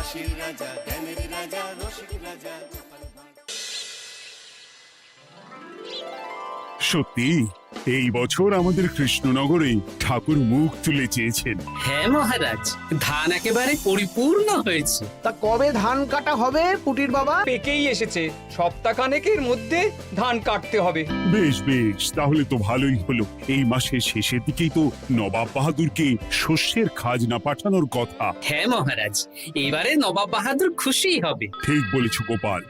হাসির রাজা, জ্ঞানের রাজা, রসিক রাজা। সত্যি এই বছর আমাদের কৃষ্ণনগরে ঠাকুর মুখ তুলে চেয়েছেন। হ্যাঁ মহারাজ, ধান একেবারে পরিপূর্ণ হয়েছে। তা কবে ধান কাটা হবে পুটির বাবা? পেকেই এসেছে, সপ্তাহখানেকের মধ্যে ধান কাটতে হবে। বেশ বেশ, তাহলে তো ভালোই হলো। এই মাসের শেষের দিকেই তো নবাব বাহাদুরকে শস্যের খাজনা পাঠানোর কথা। হ্যাঁ মহারাজ, এবারে নবাব বাহাদুর খুশি হবে। ঠিক বলেছ গোপাল।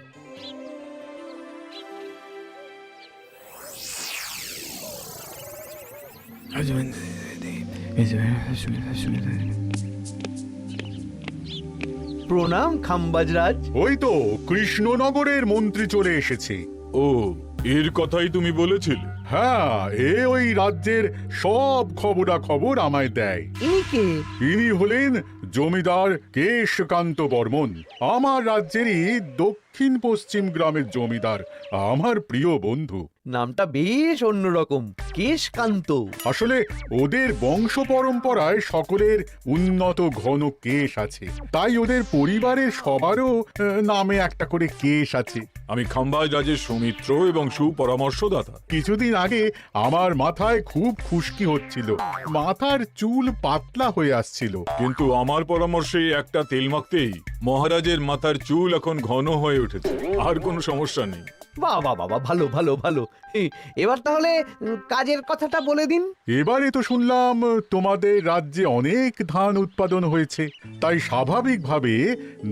প্রণাম খাম্বাজরাজ। ওই তো কৃষ্ণনগরের মন্ত্রী চলে এসেছে। ও, এর কথাই তুমি বলেছিলে? হ্যাঁ, ওই রাজ্যের সব খবরাখবর আমায় দেয়। ইনি কে? ইনি হলেন জমিদার কেশকান্ত বর্মন, আমার রাজ্যেরই দক্ষিণ পশ্চিম গ্রামের জমিদার, আমার প্রিয় বন্ধু। নামটা বেশ অন্যরকম, কেশকান্ত। আসলে ওদের বংশ পরম্পরায় সকলের উন্নত ঘন কেশ আছে, তাই ওদের পরিবারের সবারও নামে একটা করে কেশ আছে। আমি খাম্বাজ রাজের সৌমিত্র এবং সুপরামর্শদাতা। কিছুদিন আগে আমার মাথায় খুব খুশকি হচ্ছিল, মাথার চুল পাতলা হয়ে আসছিল। কিন্তু আমার পরামর্শে একটা তেল মাখতেই মহারাজের মাথার চুল এখন ঘন হয়ে উঠেছে, আর কোনো সমস্যা নেই। বাবা বাবা, ভালো ভালো ভালো। এবার তাহলে কাজের কথাটা বলে দিন। এবারে তো শুনলাম তোমাদের রাজ্যে অনেক ধান উৎপাদন হয়েছে, তাই স্বাভাবিকভাবে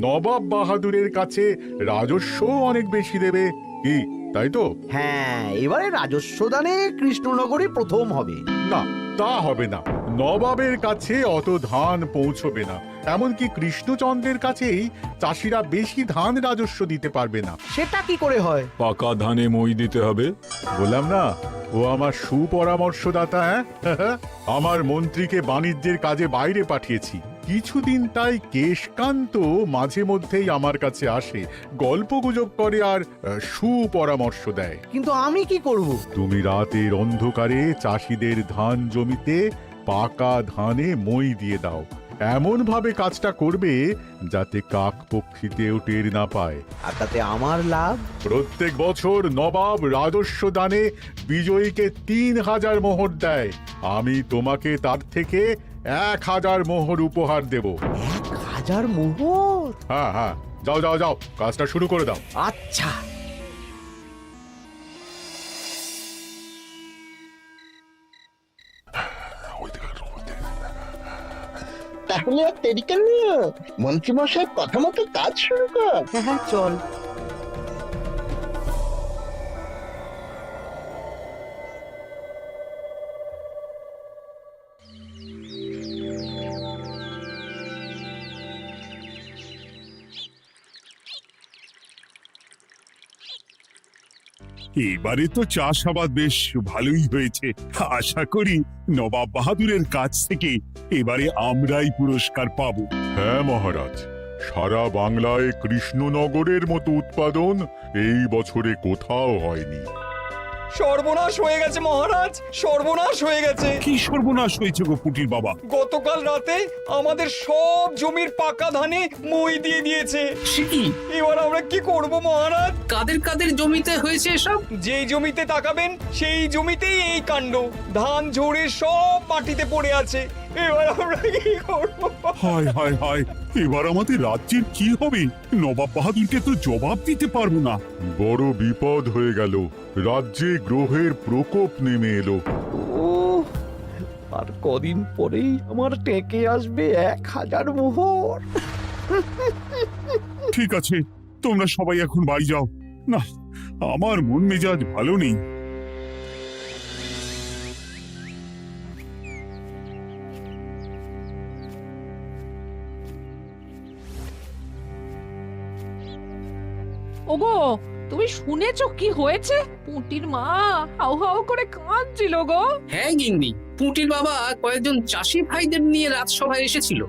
নবাব বাহাদুরের কাছে রাজস্ব অনেক বেশি দেবে, কি তাই তো? হ্যাঁ, এবারে রাজস্ব দানে কৃষ্ণনগরই প্রথম হবে। না, তা হবে না। নবাবের কাছে অত ধান পৌঁছবে না, এমনকি কৃষ্ণচন্দ্রের কাছেই চাষিরা বেশি ধান রাজস্ব দিতে পারবে না। সেটা কি করে হয়? পাকা ধানে মই দিতে হবে। বললাম না, ও আমার সুপরামর্শদাতা। আমার মন্ত্রীকে বাণিজ্যের কাজে বাইরে পাঠিয়েছি কিছুদিন, তাই কেশকান্ত মাঝে মধ্যেই আমার কাছে আসে, গল্পগুজব করে আর সুপরামর্শ দেয়। কিন্তু আমি কি করব? তুমি রাতের অন্ধকারে চাষিদের ধান জমিতে পাকা ধানে মই দিয়ে দাও, এমন ভাবে কাজটা করবে যাতে কাকপক্ষীতেও টের না পায়। আর তাতে আমার লাভ? প্রত্যেক বছর নবাব রাজস্ব দানে বিজয়ীকে 3000 মোহর দেয়, আমি তোমাকে তার থেকে 1000 মোহর উপহার দেব। 1000 মোহর? হ্যাঁ হ্যাঁ, যাও যাও যাও, কাজটা শুরু করে দাও। আচ্ছা। তাহলে আর দেরি কেন, মন্ত্রী মশাই কথা মতো কাজ শুরু কর। হ্যাঁ চল। এবারে তো চাষাবাদ বেশ ভালোই হয়েছে। আশা করি নবাব বাহাদুরের কাছ থেকে এবারে আমরাই পুরস্কার পাবো। হ্যাঁ মহারাজ, সারা বাংলায় কৃষ্ণনগরের মতো উৎপাদন এই বছরে কোথাও হয়নি। সর্বনাশ হয়ে গেছে মহারাজ, সর্বনাশ হয়ে গেছে। কি সর্বনাশ হয়েছে গো পুটির বাবা? গতকাল রাতে আমাদের সব জমির পাকা ধানে মই দিয়ে দিয়েছে। সে কি? এবার আমরা কি করব মহারাজ? কাদের কাদের জমিতে হয়েছে এসব? যেই জমিতে তাকাবেন সেই জমিতেই এই কাণ্ড, ধান ঝরে সব মাটিতে পড়ে আছে। এবার আমরা কি করব? হায় হায় হায়, এবার আমাদের রাজ্যের কি হবে? নবাব বাহাদুরকে তো জবাব দিতে পারবো না। বড় বিপদ হয়ে গেল, রাজ্যে গ্রহের প্রকোপ নেমে এলো। ও, আর কদিন পরেই আমার টেকে আসবে 1000 মোহর। ঠিক আছে, তোমরা সবাই এখন বাড়ি যাও। না, আমার মন মেজাজ ভালো নেই। ওগো, তুমি শুনেছো কি হয়েছে? পুঁটির মা হাউ হাউ করে কাঁদছিল গো। হ্যাঁ গিন্নি, পুঁটির বাবা কয়েকজন চাষি ভাইদের নিয়ে রাজসভায় এসেছিল।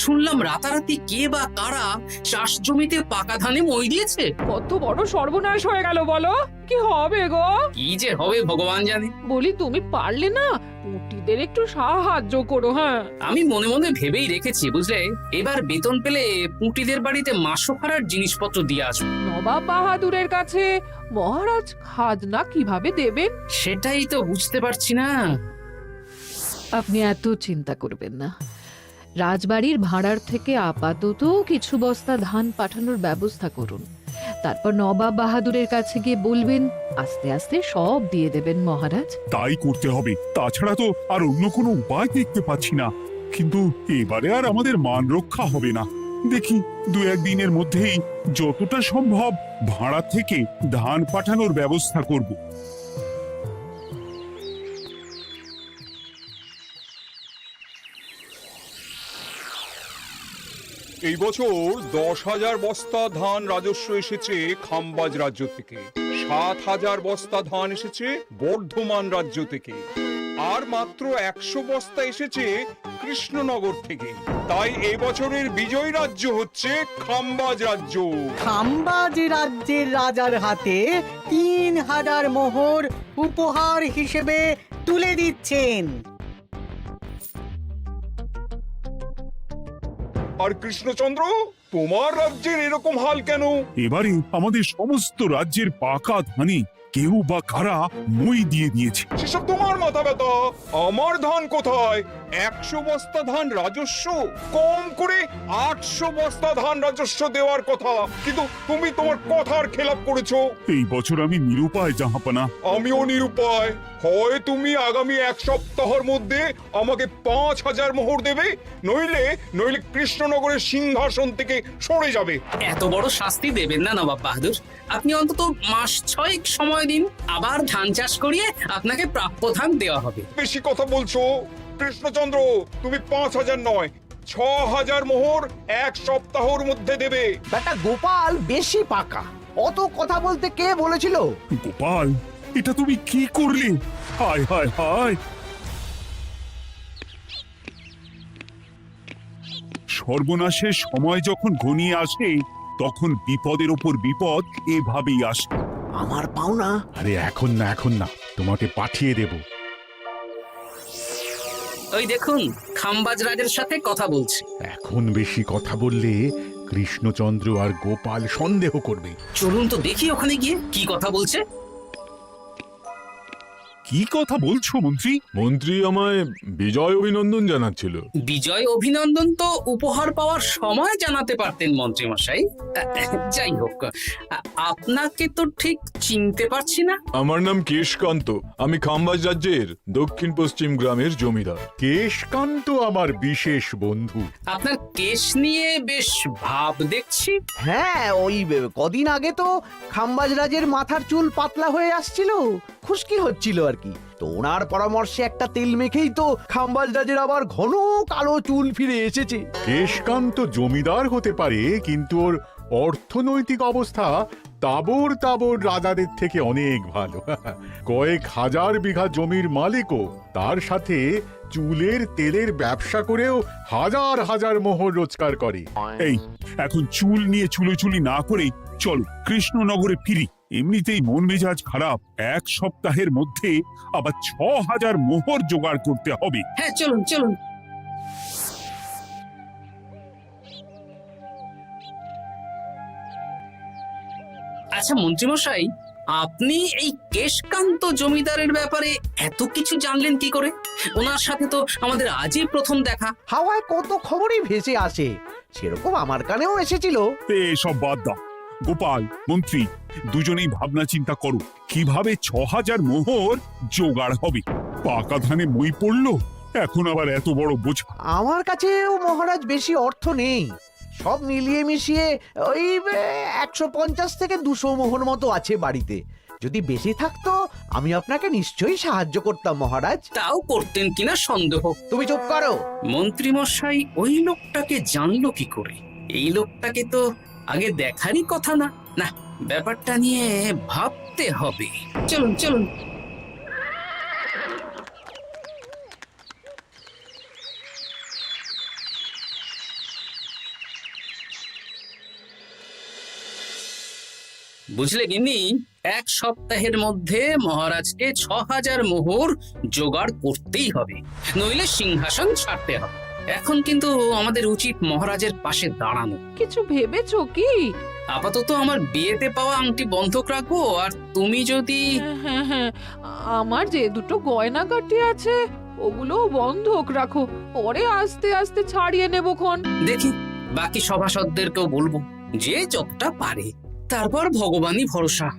শুনলাম রাতারাতি কে বা কারা চাষ জমিতে পাকা ধানে মই দিয়েছে। কত বড় সর্বনাশ হয়ে গেল বলো? কি হবে গো? কি যে হবে ভগবান জানে। বলি তুমি পারলে না পুটিদের একটু সাহায্য করো। হ্যাঁ, আমি মনে মনে ভেবেই রেখেছি বুঝলে, এবার বেতন পেলে পুঁটিদের বাড়িতে মাসো ভাড়ার জিনিসপত্র দিয়ে আসবো। নবাব বাহাদুরের কাছে মহারাজ খাজনা কিভাবে দেবেন? সেটাই তো বুঝতে পারছি না। আপনি এত চিন্তা করবেন না। রাজবাড়ির ভাড়ার থেকে আপাতত কিছু বস্তা ধান পাঠানোর ব্যবস্থা করুন। তারপর নবাব বাহাদুরের কাছে গিয়ে বলবেন, আস্তে আস্তে সব দিয়ে দেবেন মহারাজ। তাই করতে হবে, তাছাড়া তো আর অন্য কোনো উপায় দেখতে পাচ্ছি না। কিন্তু এবারে আর আমাদের মান রক্ষা হবে না। দেখি 2-1 দিনের মধ্যেই যতটা সম্ভব ভাড়া থেকে ধান পাঠানোর ব্যবস্থা করব। এই বছর 10,000 বস্তা ধান রাজস্ব এসেছে খাম্বাজ রাজ্য থেকে, 7,000 বস্তা ধান এসেছে বর্ধমান রাজ্য থেকে, আর মাত্র 100 বস্তা এসেছে কৃষ্ণনগর থেকে। তাই এই বছরের বিজয়ী রাজ্য হচ্ছে খাম্বাজ রাজ্য। খাম্বাজ রাজ্যের রাজার হাতে 3,000 মোহর উপহার হিসেবে তুলে দিচ্ছেন। আর কৃষ্ণচন্দ্র, তোমার রাজ্যের এরকম হাল কেন? এবারে আমাদের সমস্ত রাজ্যের পাকা ধানে কেউ বা কারা মই দিয়ে দিয়েছে। সেসব তোমার মাথা ব্যথা। আমার ধান কোথায়? 100 বস্তা ধান রাজস্ব, কম করে 800 বস্তা ধান রাজস্ব দেওয়ার কথা, কিন্তু তুমি তোমার কথার খেলাপ করেছো। এই বছর আমি নিরুপায় জাহাপানা। আমিও নিরুপায়। হয় তুমি আগামী 1 সপ্তাহের মধ্যে আমাকে 5,000 মোহর দেবে, নইলে কৃষ্ণনগরের সিংহাসন থেকে সরে যাবে। এত বড় শাস্তি দেবেন না নবাব বাহাদুর। আপনি অন্তত মাস 6 সময় দিন, আবার ধান চাষ করিয়ে আপনাকে প্রাপ্য ধান দেওয়া হবে। বেশি কথা বলছো কৃষ্ণচন্দ্র। তুমি 5,000 নয়, 6,000 মোহর 1 সপ্তাহের মধ্যে দেবে। বেটা গোপাল বেশি পাকা, অত কথা বলতে কে বলেছিল? গোপাল, এটা তুমি কি করলে? হায় হায় হায়! সর্বনাশের সময় যখন ঘনিয়ে আসে, তখন বিপদের ওপর বিপদ এভাবেই আসে। আমার পাওনা। আরে এখন না, তোমাকে পাঠিয়ে দেব। ওই দেখুন, খাম্বাজ রাজের সাথে কথা বলছে। এখন বেশি কথা বললে কৃষ্ণচন্দ্র আর গোপাল সন্দেহ করবে। চলুন তো দেখি ওখানে গিয়ে কি কথা বলছে। কি কথা বলছো মন্ত্রী? মন্ত্রী আমায় বিজয় অভিনন্দন জানাচ্ছিল। বিজয় অভিনন্দন তো উপহার পাওয়ার সময় জানাতে পারতেন মন্ত্রী মশাই। যাই হোক, আপনাকে তো ঠিক চিনতে পারছি না। আমার নাম কেশকান্ত, আমি খাম্বাজ রাজ্যের দক্ষিণ পশ্চিম গ্রামের জমিদার। কেশকান্ত আমার বিশেষ বন্ধু। আপনার কেশ নিয়ে বেশ ভাব দেখছি। হ্যাঁ, ওই কদিন আগে তো খাম্বাজ রাজের মাথার চুল পাতলা হয়ে আসছিল, খুশকি হচ্ছিল আর কি। তো ওনার পরামর্শে একটা তেল মেখেই তো খাম্বাজ রাজের আবার ঘন কালো চুল ফিরে এসেছে। কেশকান্ত জমিদার হতে পারে, কিন্তু ওর অর্থনৈতিক অবস্থা তাবর রাজাদের থেকে অনেক ভালো। কয়েক হাজার বিঘা জমির মালিকও, তার সাথে চুলের তেলের ব্যবসা করেও হাজার হাজার মোহর রোজগার করে। এই, এখন চুল নিয়ে চুলোচুলি না করে চল কৃষ্ণনগরে ফিরি। এমনিতেই মন মেজাজ খারাপ, 1 সপ্তাহের মধ্যে আবার 6,000 মোহর জোগাড় করতে হবে। হ্যাঁ, চলুন চলুন। আচ্ছা মন্ত্রীমশাই, আপনি এই কেশকান্ত জমিদারের ব্যাপারে এত কিছু জানলেন কি করে? ওনার সাথে তো আমাদের আজই প্রথম দেখা। হাওয়ায় কত খবরই ভেসে আসে, সেরকম আমার কানেও এসেছিল। এসব বাদ দাও। গোপাল, মন্ত্রী, দুজনেই ভাবনা চিন্তা করো কিভাবে 6,000 মোহর জোগাড় হবে। পাকা ধানে মই পড়লো, এখন আবার এত বড় বোঝা। আমার কাছেও মহারাজ বেশি অর্থ নেই, সব মিলিয়ে মিশিয়ে ওই 150 থেকে 200 মোহর মতো আছে বাড়িতে। যদি বেশি থাকতো আমি আপনাকে নিশ্চয়ই সাহায্য করতাম মহারাজ। তাও করতেন কিনা সন্দেহ। তুমি চুপ করো। মন্ত্রীমশাই ওই লোকটাকে জানলো কি করে? এই লোকটাকে তো আগে দেখারই কথা না। না, ব্যাপারটা নিয়ে ভাবতে হবে। চলুন চলুন। বুঝলে গিন্নি, এক সপ্তাহের মধ্যে মহারাজকে 6000 মোহর জোগাড় করতেই হবে, নইলে সিংহাসন ছাড়তে হবে। এখন কিন্তু আমাদের উচিত মহারাজের পাশে দাঁড়ানো। কিছু ভেবেছো কি? আপাতত আমার বিয়েতে পাওয়া আংটি বন্ধক রাখবো, আর তুমি যদি হ্যাঁ, আমার যে দুটো গয়নাগাটি আছে ওগুলো বন্ধক রাখো, পরে আস্তে আস্তে ছাড়িয়ে নেবো খন। দেখি বাকি সভাসদদেরকেও বলবো, যে যতটা পারে, তারপর ভগবানই ভরসা।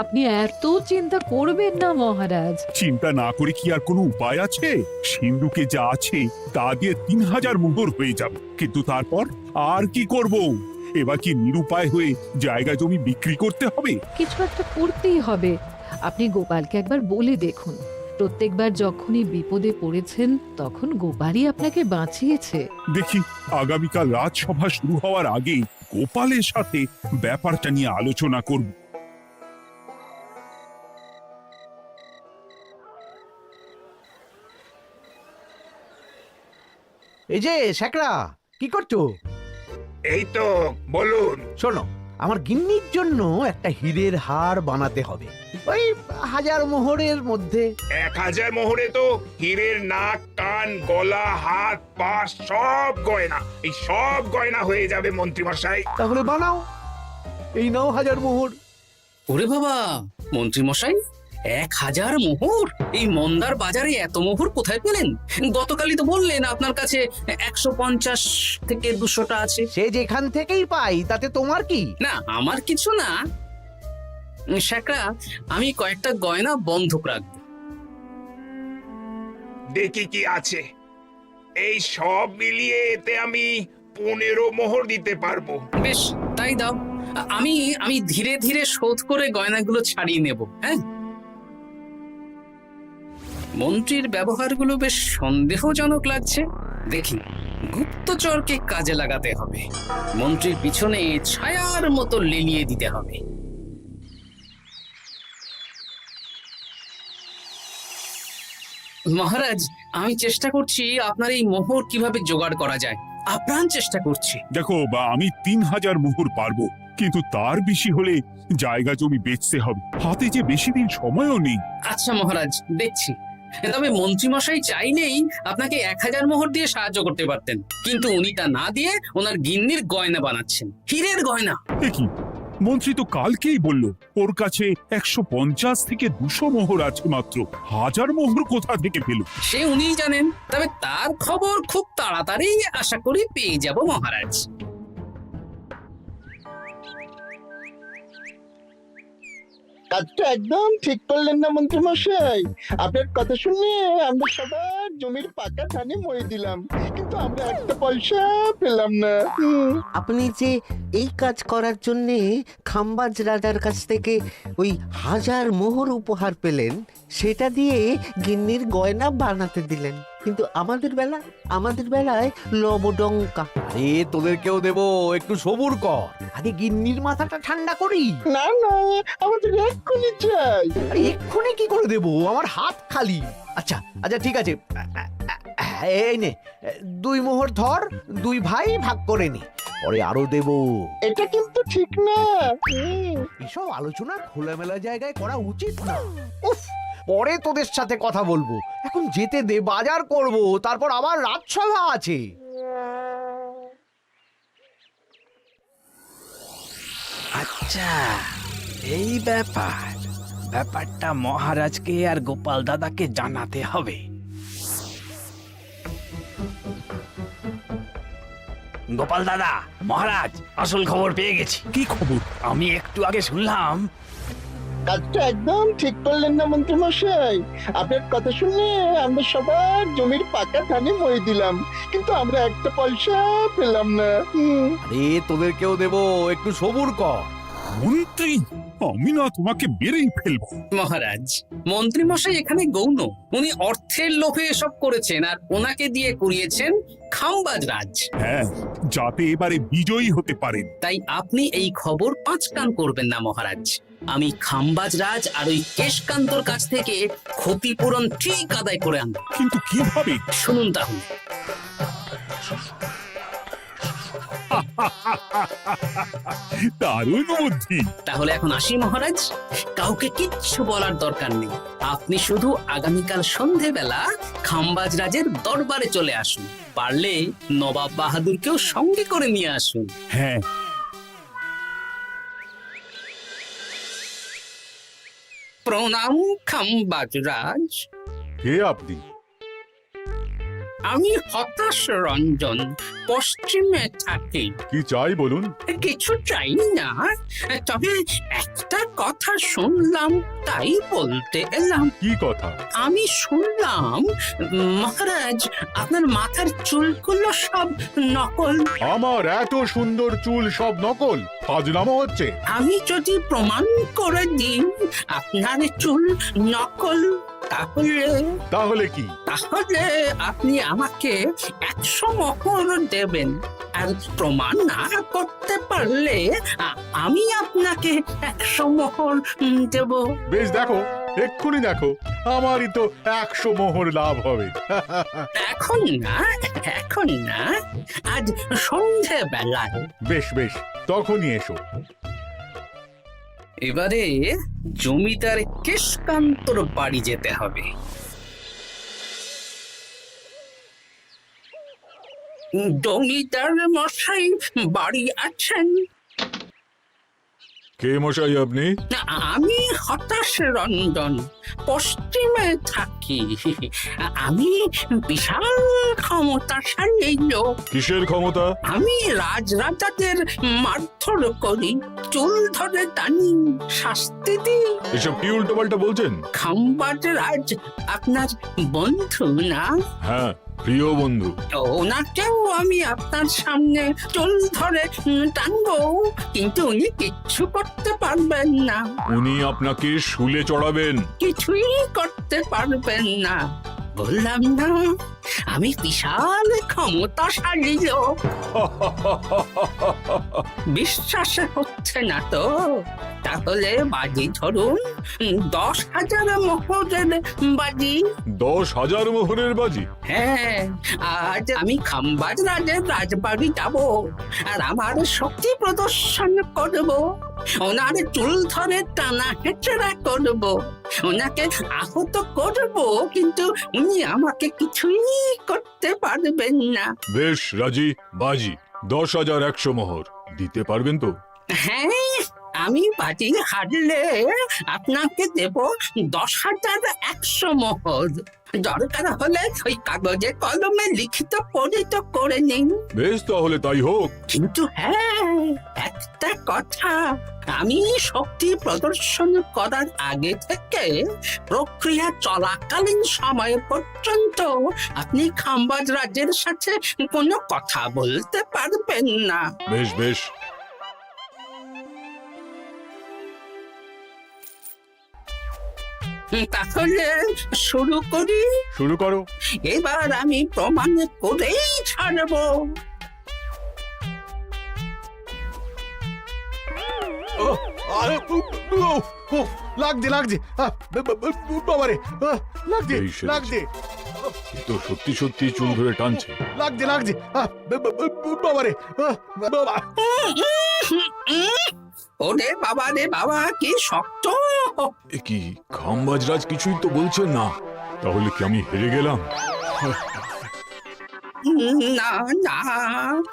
আপনি এত চিন্তা করবেন না মহারাজ। চিন্তা না করে কি আর কোনো উপায় আছে? সিন্ধুকে যা আছে তা দিয়ে 3000 মোহর হয়ে যাবে, কিন্তু তারপর আর কি করব? এবার কি নিরুপায় হয়ে জায়গা জমি বিক্রি করতে হবে? কিছু একটা করতেই হবে। আপনি গোপালকে একবার বলে দেখুন, প্রত্যেকবার যখনই বিপদে পড়েছেন তখন গোপালই আপনাকে বাঁচিয়েছে। দেখি আগামীকাল রাজসভা শুরু হওয়ার আগে গোপালের সাথে ব্যাপারটা নিয়ে আলোচনা করব। এই যে শ্যাকরা, কি করছো? এই তো, বলুন। শোনো, আমার গিন্নির জন্য একটা হীরের হার বানাতে হবে, ওই 1000 মোহরের মধ্যে। 1000 মোহরে তো হীরের নাক, কান, গলা, হাত, পা সব গয়না, এই সব গয়না হয়ে যাবে মন্ত্রী মশাই। তাহলে বানাও, এই নাও 1000 মোহর। ওরে বাবা, মন্ত্রী মশাই 1000 মোহর! এই মন্দার বাজারে এত মোহর কোথায় পেলেন? গতকালই তো বললেন আপনার কাছে 150 থেকে 200টা আছে। সে যেখান থেকেই পাই তাতে তোমার কি? না, আমার কিছু না। শ্যাকরা, আমি কয়েকটা গয়না বন্ধক রাখবো। দেখি কি আছে। এই সব মিলিয়ে এতে আমি 15 মোহর দিতে পারবো। বেশ, তাই দাও। আমি ধীরে ধীরে শোধ করে গয়নাগুলো ছাড়িয়ে নেব। হ্যাঁ, মন্ত্রীর ব্যবহারগুলো বেশ সন্দেহজনক লাগছে। দেখি, গুপ্তচরকে কাজে লাগাতে হবে, মন্ত্রীর পিছনে ছায়ার মতো লেলিয়ে দিতে হবে। মহারাজ, আমি চেষ্টা করছি আপনার এই মোহর কিভাবে জোগাড় করা যায়, আপ্রাণ চেষ্টা করছি। দেখো, আমি 3000 মোহর পারবো, কিন্তু তার বেশি হলে জায়গা জমি বেচতে হবে, হাতে যে বেশি দিন সময়ও নেই। আচ্ছা মহারাজ, দেখছি। তবে মন্ত্রীমশাই চাইলেই আপনাকে 1000 মোহর দিয়ে সাহায্য করতে পারতেন, কিন্তু উনি তা না দিয়ে ওনার গিন্নির গয়না বানাচ্ছেন, হীরের গয়না। দেখি, মন্ত্রী তো কালকেই বলল ওর কাছে 150 থেকে 200 মোহর আছে মাত্র। 1000 মোহর কোথা থেকে পেল? সে উনিই জানেন, তবে তার খবর খুব তাড়াতাড়ি আশা করি পেয়ে যাব মহারাজ। কাজটা একদম ঠিক করলেন না মন্ত্রী মশাই। আপনার কথা শুনে আমরা সবার জমির পাকা ধানে মই দিলাম, কিন্তু আমরা একটা পয়সা পেলাম না। আপনি যে এই কাজ করার জন্যে খাম্বাজ রাজার কাছ থেকে ওই 1000 মোহর উপহার পেলেন, সেটা দিয়ে গিন্নির গয়না বানাতে দিলেন, কিন্তু আমাদের বেলায় লবডঙ্কা। আরে তোদেরকেও দেবো, একটু সবুর কর, আগে গিন্নির মাথাটা ঠান্ডা করি। না না, আমাদের এক্ষুনি চাই। আরে এক্ষুনি কি করে দেবো, আমার হাত খালি। আচ্ছা ঠিক আছে, এই নে 2 মোহর ধর, 2 ভাই ভাগ করে নে, পরে আরো দেবো। এটা কিন্তু ঠিক না। এসব আলোচনা খোলামেলা জায়গায় করা উচিত না। উফ, পরে তোদের সাথে কথা বলবো, এখন যেতে দে, বাজার করব, তারপর আবার রাজসভা আছে। আচ্ছা, এই ব্যাপারটা মহারাজকে আর গোপাল দাদাকে জানাতে হবে। গোপাল দাদা, মহারাজ আসল খবর পেয়ে গেছি। কি খবর? আমি একটু আগে শুনলাম। কাজটা একদম ঠিক করলেন না মন্ত্রী মশাই। আপনার কথা শুনে আমরা সবার জমির পাকা ধানে মই দিলাম, কিন্তু আমরা একটা পয়সা পেলাম না। আরে তোদেরকেও দেবো, একটু সবুর কর। মন্ত্রী, আমি না তোমাকে বেরেই ফেলবো। মহারাজ, মন্ত্রী মশাই এখানে গৌণ, উনি অর্থের লোভে এসব করেছেন, আর ওনাকে দিয়ে করিয়েছেন খাম্বাজ রাজ। হ্যাঁ, যাতে এবারে বিজয়ী হতে পারেন। তাই আপনি এই খবর 5 কান করবেন না মহারাজ। আমি খাম্বাজ রাজ আর ওই কেশকান্তর কাছ থেকে ক্ষতিপূরণ ঠিক আদায় করে আনব। কিন্তু কিভাবে? শুনুন তাহলে। দারুণ বুদ্ধি। তাহলে এখন আসি মহারাজ, কাউকে কিচ্ছু বলার দরকার নেই। আপনি শুধু আগামীকাল সন্ধেবেলা খাম্বাজ রাজের দরবারে চলে আসুন, পারলে নবাব বাহাদুরকেও সঙ্গে করে নিয়ে আসুন। হ্যাঁ, প্রণাম খাম্বাজ রাজ, কে আপনি? আমি হতাশ রঞ্জন, পশ্চিমে থাকি। কি চাই বলুন? কিছু চাই না, তবে একটা কথা শুনলাম তাই বলতে এলাম। কি কথা? আমি শুনলাম মহারাজ আপনার মাথার চুলগুলো সব নকল। আমার এত সুন্দর চুল সব নকল? ফাজলামো হচ্ছে। আমি যদি প্রমাণ করে দিই আপনার চুল নকল, তাহলে কি? তাহলে আপনি আমাকে 100 মোহর দেবেন, আর প্রমাণ না করতে পারলে আমি আপনাকে 100 মোহর দেব। বেশ, দেখো, এক্ষুনি দেখো, আমারই তো 100 মোহর লাভ হবে। এখন না, এখন না, আজ সন্ধেবেলায়। বেশ বেশ, তখনই এসো। এবারে জমিদার কেশকান্তর বাড়ি যেতে হবে। জমিদার মশাই বাড়ি আছেন? কে মশাই আপনি? আমি হতাশ রঞ্জন, পশ্চিমে থাকি। আমি বিশাল ক্ষমতাশালী লোক। কিসের ক্ষমতা? আমি রাজরাজাদের মারধর করি, চুল ধরে টানি, শাস্তি দিই। এসব কি উল্টোপাল্টা বলছেন? খাম্বাজ রাজ আপনার বন্ধু না? হ্যাঁ, প্রিয় বন্ধু। ওনাকেও আমি আপনার সামনে চুল ধরে টানবো, কিন্তু উনি কিচ্ছু করতে পারবেন না। উনি আপনাকে শুলে চড়াবেন। কিছুই করতে পারবেন না, বললাম না আমি বিশাল ক্ষমতাশালী লোক। বিশ্বাস হচ্ছে না তো? তাহলে বাজি ধরুন, 10,000 মোহরের বাজি। 10,000 মোহরের বাজি? হ্যাঁ, আজ আমি খাম্বাজ রাজের রাজবাড়ি যাব, আর আমার শক্তি প্রদর্শন করব, ওনার চুল ধরে টানা হেঁচড়া করব, ওনাকে আহত করব, কিন্তু উনি আমাকে কিছুই করতে পারবেন না। বেশ রাজি, বাজি 10,100 মোহর দিতে পারবেন তো? হ্যাঁ, আমি বাজি হারলে আপনাকে দেব 10,100 মোহর। দরকার হলে ওই কাগজে কলমে লিখিত পরিত করে নিন। বেশ, তাহলে তাই হোক। কিন্তু হ্যাঁ, একটা কথা, আমি শক্তি প্রদর্শন করার আগে থেকে প্রক্রিয়া চলাকালীন সময় পর্যন্ত আপনি খাম্বাজ রাজের সাথে কোনো কথা বলতে পারবেন না। বেশ বেশ। তাহলে শুরু করি? শুরু করো। এবার আমি প্রমাণ করেই ছাড়বো। লাগছে লাগছে, বাবারে, লাগছে এই সেরেছে। লাগছে, এ তো সত্যি সত্যি চুল ধরে টানছে। লাগছে লাগছে, বাবারে, বাবা। ওরে বাবা রে বাবা, কি শক্ত! এ কি, খাম্বাজরাজ কিছুই তো বলছেন না? তাহলে কি আমি হেরে গেলাম? না না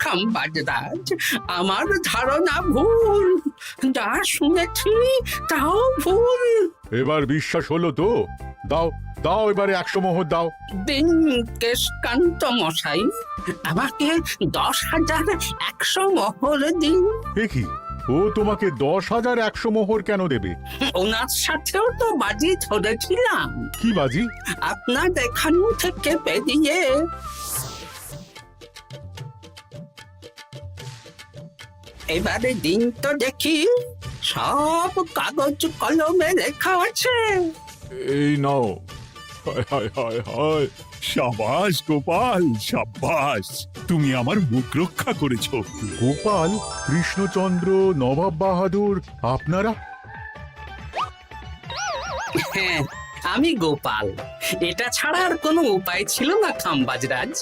খাম্বাজ রাজ, আমার ধারণা ভুল, যা শুনেছি তাও ভুল। এবার বিশ্বাস হলো তো? দাও দাও, এবারে 100 মোহর দাও। দিন কেশকান্ত মশাই, আমাকে 10,100 মোহর দিন। এ কি, ও তোমাকে 10,100 মোহর কেন দেবে? ওনার সাথেও তো বাজি ধরেছিলাম। কি বাজি? আপনার এখান থেকে বেরিয়ে এবারে দিন তো দেখি, সব কাগজ কলমে লেখা আছে। এই নাও। হায় হায় হায় হায়। সাবাস গোপাল, সাবাস, তুমি আমার মুখ রক্ষা করেছো। গোপাল, কৃষ্ণচন্দ্র, নবাব বাহাদুর, আপনারা? হ্যাঁ, আমি গোপাল। এটা ছাড়া আর কোনো উপায় ছিল না খাম্বাজরাজ।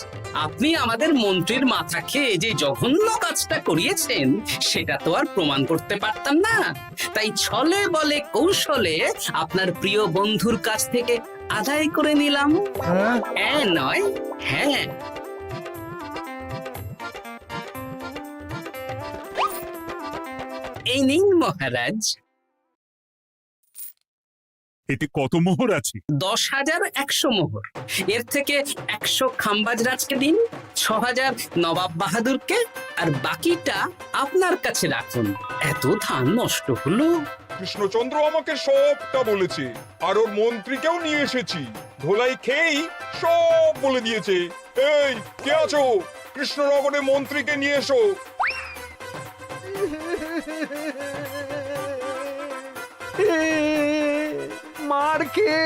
আপনি আমাদের মন্ত্রীর মাথা খেয়ে যে জঘন্য কাজটা করিয়েছেন সেটা তো আর প্রমাণ করতে পারতাম না, তাই ছলে বলে কৌশলে আপনার প্রিয় বন্ধুর কাছ থেকে আদায় করে নিলাম। হ্যাঁ নয়, হ্যাঁ। এই নিন মহারাজ। এতে কত মোহর আছে? 10,100 মোহর। এর থেকে 100 খাম্বাজরাজকে দিন, 6,000 নবাব বাহাদুরকে, আর বাকিটা আপনার কাছে রাখুন। এত ধান নষ্ট হলো। কৃষ্ণচন্দ্র আমাকে সবটা বলেছে, আর ওর মন্ত্রীকেও নিয়ে এসেছি। ধোলাই খেয়েই সব বলে দিয়েছে। এই কে আছো? কৃষ্ণনগরে মন্ত্রীকে নিয়ে এসো। মার খেয়ে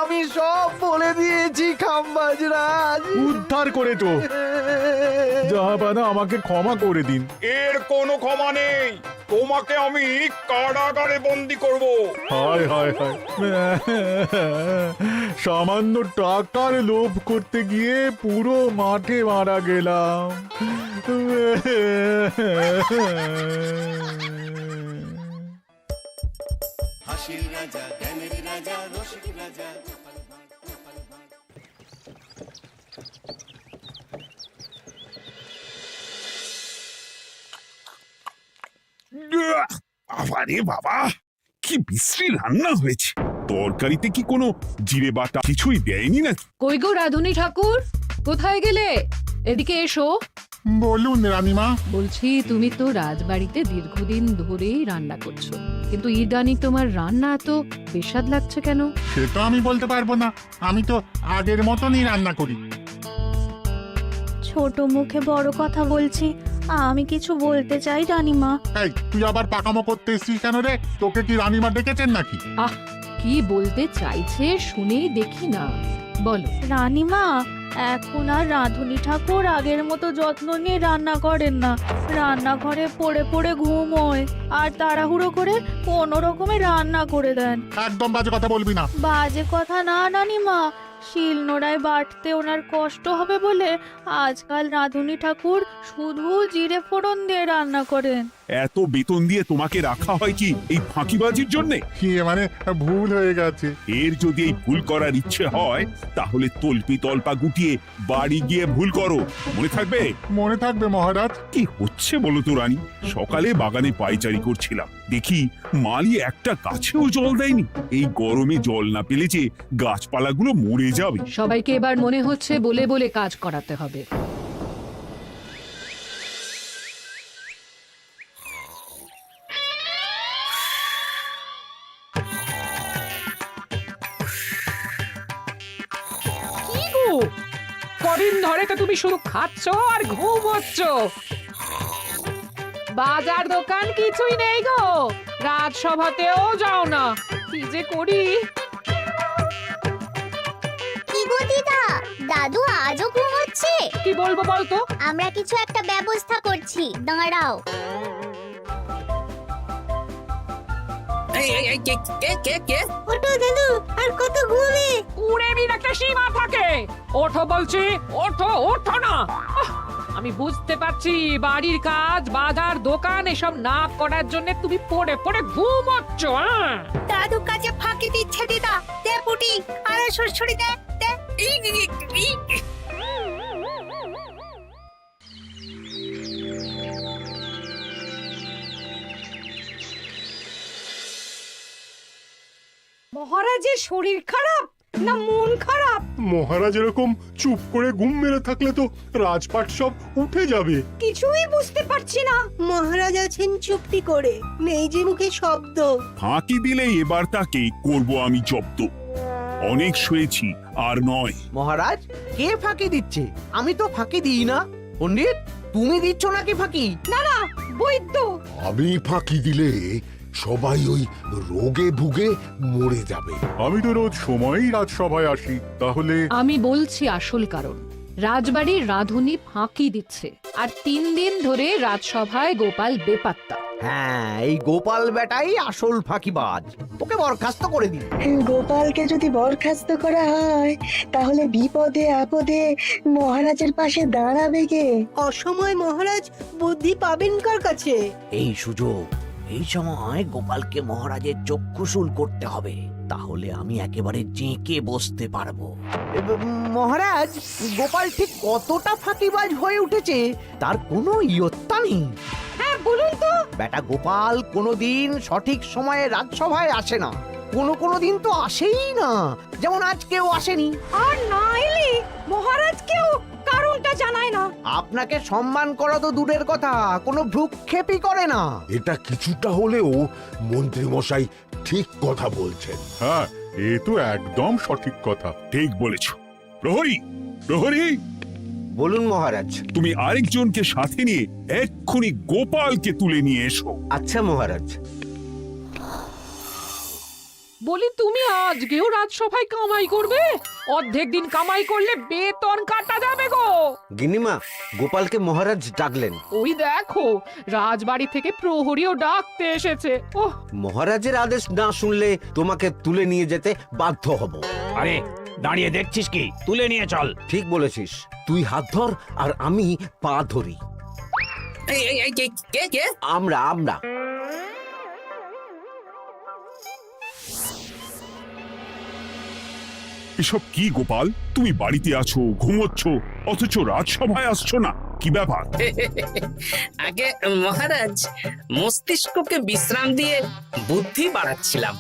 আমি সব বলে দিয়েছি খাম্বাজরাজ। উদ্ধার করে তো জাহাপানা, আমাকে ক্ষমা করে দিন। এর কোনো ক্ষমা নেই। তোমাকে আমি কারাগারে বন্দি করব। হায় হায় হায়, সামান্য টাকার লোভ করতে গিয়ে পুরো মাঠে মারা গেলাম। হাসির রাজা, জ্ঞানের রাজা, রসিক রাজা। আরে বাবা, কি বিশ্রী রান্না হয়েছে! তরকারিতে কি কোনো জিরে বাটা কিছুই দেয়নি নাকি? কই গো রাধুনী ঠাকুর, কোথায় গেলে? এদিকে এসো। বলুন রানীমা। বলছি, তুমি তো রাজবাড়িতে দীর্ঘদিন ধরেই রান্না করছো, কিন্তু ইদানি তোমার রান্না এত বেস্বাদ লাগছে কেন? সে তো আমি বলতে পারবো না, আমি তো আগের মতনই রান্না করি। ছোট মুখে বড় কথা বলছি, আমি কিছু বলতে চাই রানীমা। এই, তুই আবার পাকামো করতে এসেছিস কেন রে? তোকে কি রানীমা ডেকেছেন নাকি? আহ, কি বলতে চাইছে শুনেই দেখি না, বলো। রানীমা, এখন আর রাধুনী ঠাকুর আগের মতো যত্ন নিয়ে রান্না করেন না। রান্নাঘরে পড়ে পড়ে ঘুমোয় আর তাড়াহুড়ো করে কোনো রকমে রান্না করে দেন। একদম বাজে কথা বলবি না। বাজে কথা না রানীমা, শিলনোড়ায় বাটতে ওনার কষ্ট হবে বলে আজকাল রাধুনী ঠাকুর শুধু জিরে ফোড়ন দিয়ে রান্না করেন। এত বেতন দিয়ে তোমাকে রাখা হয় কি এই ফাঁকিবাজির জন্য? কি মানে, ভুল হয়ে গেছে। এর যদি এই ভুল করার ইচ্ছে হয় তাহলে তল্পি তল্পা গুটিয়ে বাড়ি গিয়ে ভুল করো, মনে থাকবে? মনে থাকবে মহারাজ। কি হচ্ছে বলো তো রানী? সকালে বাগানে পায়চারি করছিলাম, দেখি মালি একটা গাছেও জল দেয়নি। এই গরমে জল না পেলে যে গাছপালাগুলো মরে যাবে। সবাইকে এবার মনে হচ্ছে বলে বলে কাজ করাতে হবে। কদিন ধরে তো তুমি শুধু খাচ্ছ আর ঘুমোচ্ছ। বাজার দোকান কিছুই নেই গো, রাজসভাতেও যাও না। কি যে করি। কি গো দিদা, দাদু আজও ঘুমোচ্ছে? কি বলবো বলতো? আমরা কিছু একটা ব্যবস্থা করছি, দাঁড়াও। কে? ওঠো দাদু, আর কত ঘুমে? কুড়েমির একটা সীমা থাকে। ওঠো বলছি, ওঠো, ওঠো না। আমি বুঝতে পারছি বাড়ির কাজ, বাজার দোকান এসব না করার জন্য তুমি পড়ে পড়ে ঘুমোচ্ছ। দাদু কাজে ফাঁকি দিচ্ছে দিদা। দে পুটি, আরে সরসরি দে। মহারাজের শরীর খারাপ না মন খারাপ? মহারাজ এরকম চুপ করে ঘুম মেরে থাকলে তো রাজপাট সব উঠে যাবে। কিছুই বুঝতে পারছি না। মহারাজ আছেন চুপটি করে, নেই যে মুখে শব্দ। ফাঁকি দিলে এবার তাকে করব আমি জব্দ। অনেক শুয়েছি, আর নয়। মহারাজ, কে ফাঁকি দিচ্ছে? আমি তো ফাঁকি দিই না। পণ্ডিত, তুমি দিচ্ছ নাকি ফাঁকি? না না, বৈদ্য। আমি ফাঁকি দিলে সবাই ওই রোগে ভুগে মরে যাবে। আমি তো রোজ সময়ই রাজসভায় আসি, তাহলে আমি বলছি আসল কারণ। রাজবাড়ির রাধুনী ফাঁকি দিচ্ছে, আর 3 দিন ধরে রাজসভায় গোপাল বেপাত্তা। হ্যাঁ, এই গোপাল বেটাই আসল ফাঁকিবাজ। ওকে বরখাস্ত করে দিন। গোপালকে যদি বরখাস্ত করা হয় তাহলে বিপদে আপদে মহারাজের পাশে দাঁড়াবে কে? অসময় মহারাজ বুদ্ধি পাবেন কার কাছে? এই সুযোগ, এই সময় গোপালকে মহারাজের চক্ষুশূল করতে হবে, তাহলে আমি একেবারে জেঁকে বসতে পারবো। মহারাজ, গোপাল ঠিক কতটা ফাঁকিবাজ হয়ে উঠেছে তার কোনো ইয়ত্তা নেই। হ্যাঁ বলুন তো। বেটা গোপাল কোনোদিন সঠিক সময়ে রাজসভায় আসে না, কোনো দিন তো আসেই না, যেমন আজকেও আসেনি। আর না এলে মহারাজকেও কারণটা জানায় না। আপনাকে সম্মান করা তো দূরের কথা, কোনো ভ্রুক্ষেপই করে না। এটা কিছুটা হলেও মন্ত্রী মশাই ঠিক কথা বলছেন। হ্যাঁ, এ তো একদম সঠিক কথা। ঠিক বলেছ। প্রহরী, প্রহরী, বলুন মহারাজ। তুমি আরেকজনকে সাথে নিয়ে এক্ষুনি গোপালকে তুলে নিয়ে এসো। আচ্ছা মহারাজ। বলি তুমি আজকেও রাজসভায় কামাই করবে? অর্ধেক দিন কামাই করলে বেতন কাটা যাবে গো। গিন্নিমা, গোপালকে মহারাজ ডাকলেন। ওই দেখো, রাজবাড়ি থেকে প্রহরীও ডাকতে এসেছে। ওহ, মহারাজের আদেশ না শুনলে তোমাকে তুলে নিয়ে যেতে বাধ্য হব। আরে দাঁড়িয়ে দেখছিস কি, তুলে নিয়ে চল। ঠিক বলেছিস, তুই হাত ধর আর আমি পা ধরি। এই, কে কে? আমরা এসব কি গোপাল? তুমি বাড়িতে আছো, ঘুমোচ্ছ, অথচ রাজসভায় আসছো না, কি ব্যাপার? আগে মহারাজ, মস্তিষ্ককে বিশ্রাম দিয়ে বুদ্ধি বাড়াচ্ছিলাম।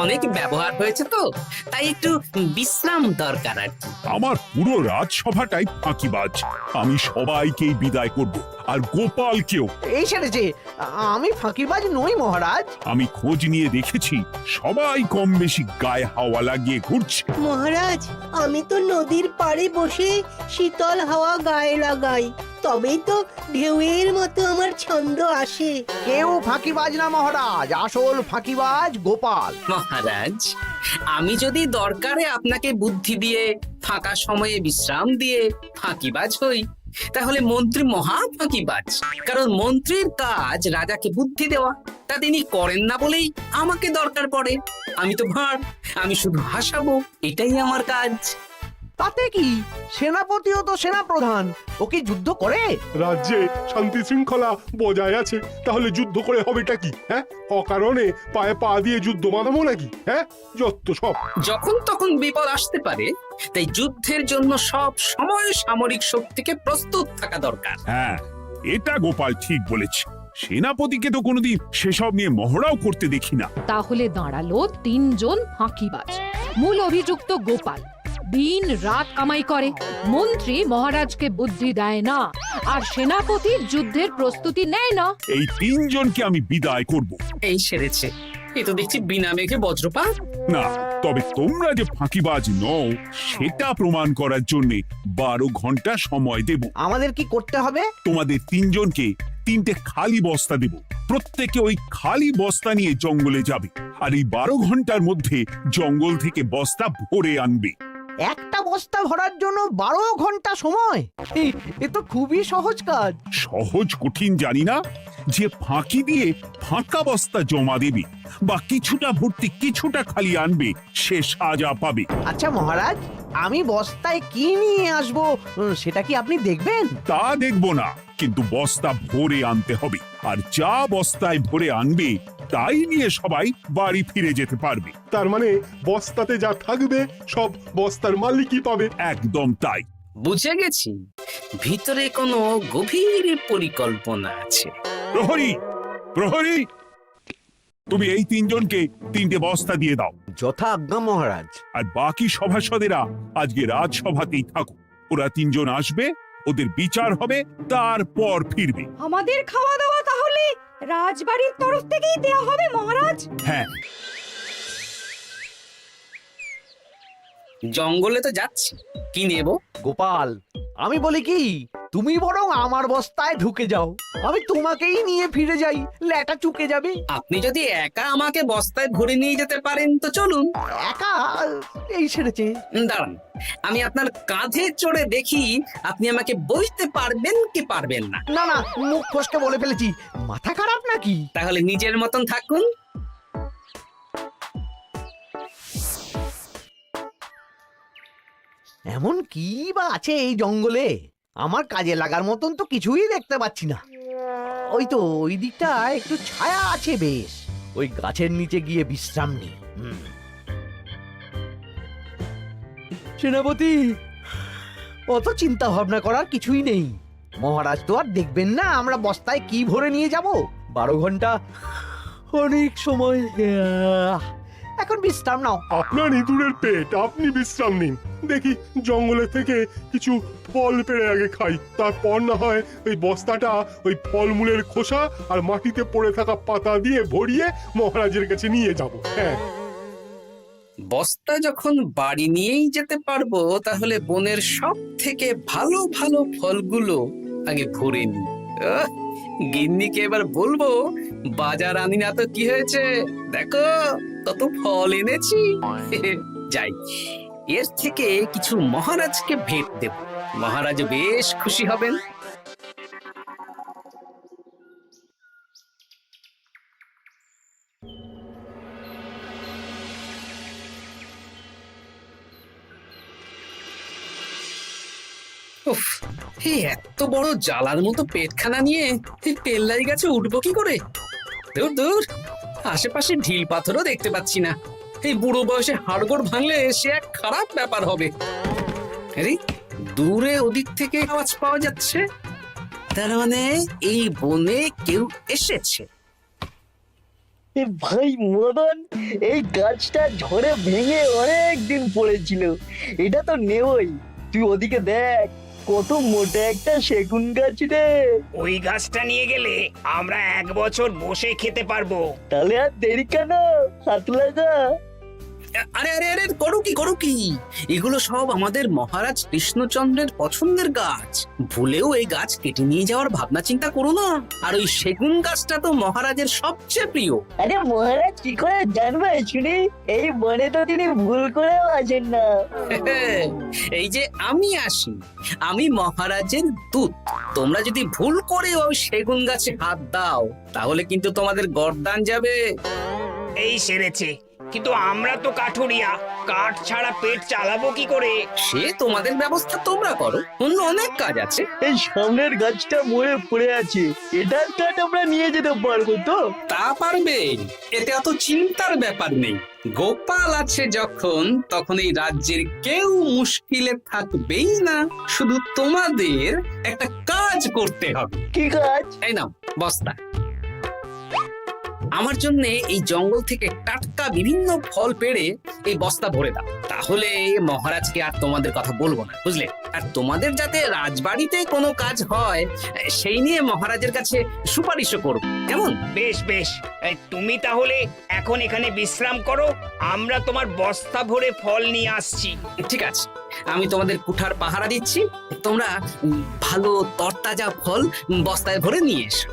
অনেক ব্যবহার হয়েছে তো, তাই একটু বিশ্রাম দরকার আর কি। আমার পুরো রাজসভাটাই ফাঁকিবাজ। আমি সবাইকেই বিদায় করব, আর গোপালকেও। এই সেরেছে, আমি ফাঁকিবাজ নই মহারাজ। আমি খোঁজ নিয়ে দেখেছি, সবাই কম বেশি গায়ে হাওয়া লাগিয়ে ঘুরছে। মহারাজ, আমি তো নদীর পাড়ে বসে শীতল হাওয়া গায়ে লাগাই, তবেই তো ঢেউয়ের মতো আমার ছন্দ আসে। কেউ ফাঁকিবাজ না মহারাজ, আসল ফাঁকিবাজ গোপাল। মহারাজ, আমি যদি দরকারে আপনাকে বুদ্ধি দিয়ে, ফাঁকা সময়ে বিশ্রাম দিয়ে ফাঁকিবাজ হই, তাহলে মন্ত্রী মহা ফাঁকিবাজ। কারণ মন্ত্রীর কাজ রাজাকে বুদ্ধি দেওয়া, তা তিনি করেন না বলেই আমাকে দরকার পড়ে। আমি তো ভাঁড়, আমি শুধু হাসাবো, এটাই আমার কাজ। তাতে কি, সেনাপতিও তো সেনাপ্রধান, ও কি যুদ্ধ করে? রাজ্যে শান্তি শৃঙ্খলা বজায় আছে, তাহলে যুদ্ধ করে হবেটা কি? হ্যাঁ, অকারণে পায়ে পা দিয়ে যুদ্ধ বাঁধাবো নাকি? হ্যাঁ, যত সব। যখন তখন বিপদ আসতে পারে, তাই যুদ্ধের জন্য সব সময় সামরিক শক্তিকে প্রস্তুত থাকা দরকার। হ্যাঁ, এটা গোপাল ঠিক বলেছে। সেনাপতিকে তো কোনোদিন সেসব নিয়ে মহড়াও করতে দেখি না। তাহলে দাঁড়ালো 3 জন ফাঁকিবাজ। মূল অভিযুক্ত গোপাল দিন রাত কামাই করে, মন্ত্রী মহারাজকে বুদ্ধি দেয় না, আর সেনাপতি যুদ্ধের প্রস্তুতি নেয় না। এই 3 জনকে আমি বিদায় করব। এই সেরেছে, এ তো দেখছি বিনা মেঘে বজ্রপাত। না, তবে তোমরা যে ফাঁকিবাজ নও সেটা প্রমাণ করার জন্য 12 ঘন্টা সময় দেব। আমাদের কি করতে হবে? তোমাদের 3 জনকে 3টে খালি বস্তা দেব। প্রত্যেকে ওই খালি বস্তা নিয়ে জঙ্গলে যাবে, আর এই 12 ঘন্টার মধ্যে জঙ্গল থেকে বস্তা ভরে আনবে। একটা বস্তা ভরার জন্য 12 ঘন্টা সময়? এ তো খুবই সহজ কাজ। সহজ কঠিন জানি না, যে ফাঁকি দিয়ে ফাঁকা বস্তা জমা দেবে বা কিছুটা ভর্তি কিছুটা খালি আনবে, সে সাজা পাবে। আচ্ছা মহারাজ, আমি বস্তায় কি নিয়ে আসবো সেটা কি আপনি দেখবেন? তা দেখবো না, কিন্তু বস্তা ভরে আনতে হবে, আর যা বস্তায় ভরে আনবে তাই নিয়ে সবাই বাড়ি ফিরে যেতে পারবে। তার মানে বস্তাতে যা থাকবে সব বস্তার মালিকই পাবে। একদম তাই। বুঝে গেছি, ভিতরে কোনো গভীর পরিকল্পনা আছে। প্রহরী, প্রহরী, তুমি এই 3 জনকে 3টে বস্তা দিয়ে দাও। যথা আজ্ঞা মহারাজ। আর বাকি সভাসদেরা আজকে রাজসভাতেই থাকুক। ওরা 3 জন আসবে, ওদের বিচার হবে, তারপর ফিরবে। আমাদের খাওয়া দাওয়া তাহলে রাজবাড়ির তরফ থেকেই দেয়া হবে মহারাজ? হ্যাঁ। জঙ্গলে তো যাচ্ছি, কি নেব? গোপাল, আমি বলি কি, তুমি বরং আমার বস্তায় ঢুকে যাও, আমি তোমাকেই নিয়ে ফিরে যাই, ল্যাটা চুকে যাবে। আপনি যদি একা আমাকে বস্তায় ভরে নিয়ে যেতে পারেন তো চলুন। একা এই সেরেছে। দাঁড়ান, আমি আপনার কাঁধে চড়ে দেখি আপনি আমাকে বইতে পারবেন কি পারবেন না। না না, মুখ ফসকে বলে ফেলেছি, মাথা খারাপ নাকি? তাহলে নিজের মতন থাকুন। এমন কি বা আছে এই জঙ্গলে? আমার কাজে লাগার মতন তো কিছুই দেখতে পাচ্ছি না। ওই তো ওই দিকটা একটু ছায়া আছে বেশ, ওই গাছের নিচে গিয়ে বিশ্রাম নি। সেনাপতি, অত চিন্তা ভাবনা করার কিছুই নেই। মহারাজ তো আর দেখবেন না আমরা বস্তায় কি ভরে নিয়ে যাব। 12 ঘন্টা অনেক সময়। এখন বিশ্রাম নাও। আপনার ইঁদুরের পেট, আপনি বিশ্রাম নিন। দেখি জঙ্গলে থেকে কিছু ফল পেড়ে আগে খাই, তারপর না হয় ওই বস্তাটা ওই ফলমূলের খোসা আর মাটিতে পড়ে থাকা পাতা দিয়ে ভরিয়ে মহারাজের কাছে নিয়ে যাব। হ্যাঁ, বস্তা যখন বাড়ি নিয়েই যেতে পারবো, তাহলে বনের সব থেকে ভালো ভালো ফলগুলো আগে ভরে নি। গিন্নিকে এবার বলবো, বাজার আনি না তো কি হয়েছে, দেখো কত ফল এনেছি। যাই, এর থেকে কিছু মহারাজকে ভেট দেব, মহারাজ বেশ খুশি হবেন। উফ, এই এত বড় জ্বালার মতো পেটখানা নিয়ে এই পেল্লাই গাছে উঠবো কি করে? দূর দূর, আশেপাশে ঢিল পাথরও দেখতে পাচ্ছি না। এই বুড়ো বয়সে হাড়গোড় ভাঙলে সে এক খারাপ ব্যাপার হবে। আরে দূরে ওদিক থেকে আওয়াজ পাওয়া যাচ্ছে, তার মানে এই বনে কেউ এসেছে। ভাই মদন, এই গাছটা ঝড়ে ভেঙে অনেক দিন পড়েছিল, এটা তো নেবই। তুই ওদিকে দেখ, কত মোটা একটা সেগুন গাছ রে। ওই গাছটা নিয়ে গেলে আমরা 1 বছর বসে খেতে পারবো। তাহলে আর দেরি কেন, হাত লাগা। আরে আরে আরে, করো কি? এগুলো সব আমাদের মহারাজ কৃষ্ণচন্দ্রের পছন্দের গাছ। ভুলেও এই গাছ কেটে নিয়ে যাওয়ার ভাবনা চিন্তা করো না। আর ওই সেগুন গাছটা তো মহারাজের সবচেয়ে প্রিয়। আরে মহারাজ কি করে জানবে শুনি? এই বনে তো তিনি ভুল করেও আসেন না। এই যে আমি আসি, আমি মহারাজের দূত। তোমরা যদি ভুল করে ওই সেগুন গাছে হাত দাও, তাহলে কিন্তু তোমাদের গর্দান যাবে। এই সেরেছে, কিন্তু আমরা তো কাঠুরিয়া, কাঠ ছাড়া পেট চালাবো কি করে? সে তোমাদের ব্যবস্থা তোমরা করো, অন্য অনেক কাজ আছে। এই সামনের গাছটা মরে পড়ে আছে, এটার কাঠ আমরা নিয়ে যেতে পারবো তো? তা পারবে, এতে অত চিন্তার ব্যাপার নেই। গোপাল আছে যখন, তখন এই রাজ্যের কেউ মুশকিলে থাকবেই না। শুধু তোমাদের একটা কাজ করতে হবে। কি কাজ? এই নাও বস্তা। আমার জন্য এই জঙ্গল থেকে টাটকা বিভিন্ন ফল পেড়ে এই বস্তা ভরে দাও, তাহলে মহারাজকে আর তোমাদের কথা বলবো না, বুঝলে? আর তোমাদের যাতে রাজবাড়িতে কোনো কাজ হয় সেই নিয়ে মহারাজের কাছে সুপারিশও করব, কেমন? বেশ বেশ, তুমি তাহলে এখন এখানে বিশ্রাম করো, আমরা তোমার বস্তা ভরে ফল নিয়ে আসছি। ঠিক আছে, আমি তোমাদের কুঠার পাহারা দিচ্ছি, তোমরা ভালো তরতাজা ফল বস্তায় ভরে নিয়ে এসো।